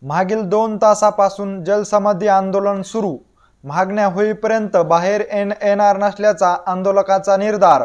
मागील 2 तासापासून जलसमाधी आंदोलन सुरू। मागण्या होईपर्यंत बाहेर येणार नसल्याचा आंदोलकांचा निर्धार।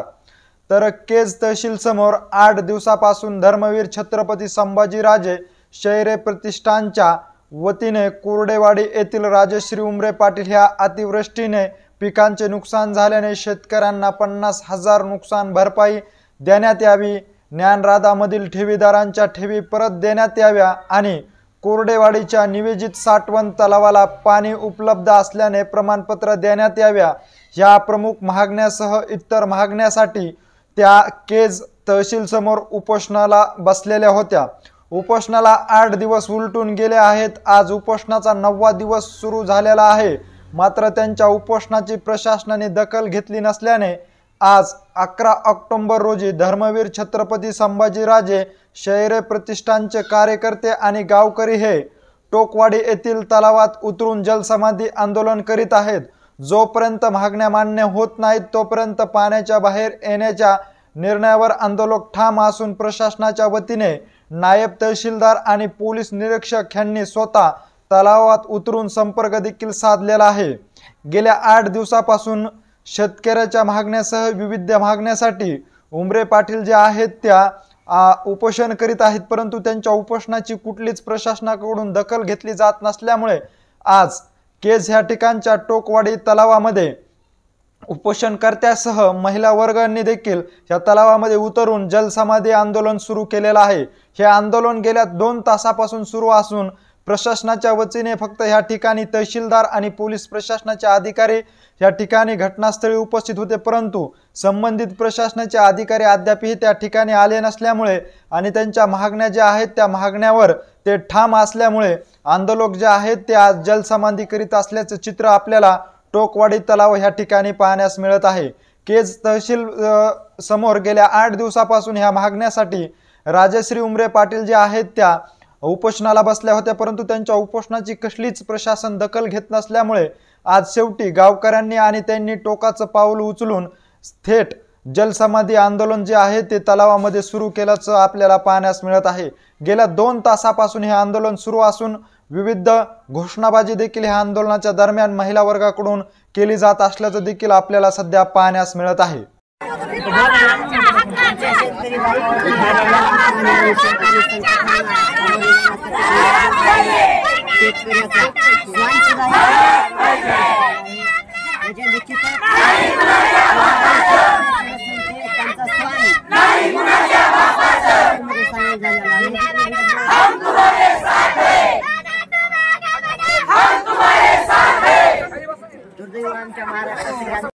तर केज तहसील समोर 8 दिवसापासून धर्मवीर छत्रपती संभाजीराजे शैर्य प्रतिष्ठानच्या वतीने कुर्डेवाडी येथील राजश्री उमरे पाटील ह्या अतिवृष्टीने पिकांचे नुकसान झाल्याने शेतकऱ्यांना 50,000 नुकसान भरपाई देण्यात यावी, ज्ञानराधामधील ठेवीदारांच्या ठेवी परत देण्यात याव्या आणि कुर्डेवाडीच्या नियोजित साठवण तलावाला पाणी उपलब्ध असल्याने प्रमाणपत्र देण्यात याव्या ह्या प्रमुख मागण्यासह इतर मागण्यासाठी त्या केज तहसील समोर उपोषणाला बसलेल्या होत्या। उपोषणाला 8 दिवस उलटून गेले आहेत। आज उपोषणाचा 9वा दिवस सुरू झालेला आहे, मात्र त्यांच्या उपोषणाची प्रशासनाने दखल घेतली नसल्याने आज 11 ऑक्टोबर रोजी धर्मवीर छत्रपती संभाजीराजे शैर्य प्रतिष्ठानचे कार्यकर्ते आणि गावकरी हे टोकवाडी येथील तलावात उतरून जलसमाधी आंदोलन करीत आहेत। जोपर्यंत मागण्या मान्य होत नाहीत तोपर्यंत पाण्याच्या बाहेर येण्याच्या निर्णयावर आंदोलक ठाम असून प्रशासनाच्या वतीने नायब तहसीलदार आणि पोलीस निरीक्षक यांनी स्वतः तलावात उतरून संपर्क देखील साधलेला आहे। गेल्या 8 दिवसापासून शेतकऱ्याच्या मागण्यासह विविध मागण्यासाठी उमरे पाटील जे आहेत त्या उपोषण करीत आहेत, परंतु त्यांच्या उपोषणाची कुठलीच प्रशासनाकडून दखल घेतली जात नसल्यामुळे आज केज ह्या ठिकाणच्या टोकवाडी तलावामध्ये उपोषणकर्त्यासह महिला वर्गांनी देखील या तलावामध्ये उतरून जलसमाधी आंदोलन सुरू केलेलं आहे। हे आंदोलन गेल्या 2 तासापासून सुरू असून प्रशासनाच्या वतीने फक्त या ठिकाणी तहसीलदार आणि पोलीस प्रशासनाचे अधिकारी या ठिकाणी घटनास्थळी उपस्थित होते, परंतु संबंधित प्रशासनाचे अधिकारी अद्यापही त्या ठिकाणी आले नसल्यामुळे आणि त्यांच्या मागण्या ज्या आहेत त्या मागण्यावर ते ठाम असल्यामुळे आंदोलक जे आहेत ते आज जलसमाधी करीत असल्याचे चित्र आपल्याला टोकवाडी तलाव ह्या ठिकाणी पाहण्यास मिळत आहे। केज तहसील समोर गेल्या 8 दिवसापासून ह्या मागण्यासाठी राजश्री उमरे पाटील जे आहेत त्या उपोषणाला बसल्या होत्या, परंतु त्यांच्या उपोषणाची कसलीच प्रशासन दखल घेत नसल्यामुळे आज शेवटी गावकऱ्यांनी आणि त्यांनी टोकाचं पाऊल उचलून थेट जलसमाधी आंदोलन जे आहे ते तलावामध्ये सुरू केल्याचं आपल्याला पाहण्यास मिळत आहे। गेल्या 2 तासापासून हे आंदोलन सुरू असून विविध घोषणाबाजी देखील ह्या आंदोलनाच्या दरम्यान महिला वर्गाकडून केली जात असल्याचं देखील आपल्याला सध्या पाहण्यास मिळत आहे। दुर्दैवांच्या महाराष्ट्रात